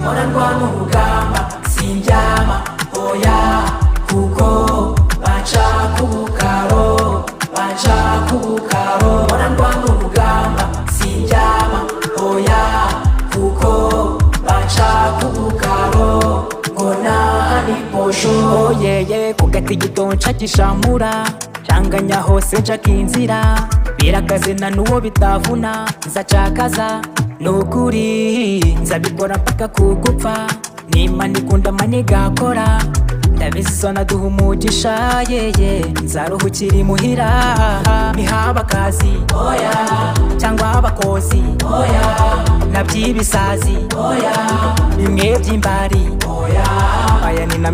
Orarwana urugamba sindyama oya kuko banca kubukaro Orarwana urugamba sindyama oya kuko banca kubukaro ngona ni posho oyeye ku gati gito nshakishamura canganya hose nshaka inzira birakaze na nuwo bitavuna nzacakaza nukuri nzabikora mpaka kugupfa nima nikunda mani gakora ndabizi sona duha umugisha yeye nzaruhukira imuhira nihaba akazi oya cyangwa abakozi oya nabyibisazi oya bimwe by'imbari oya aya ni na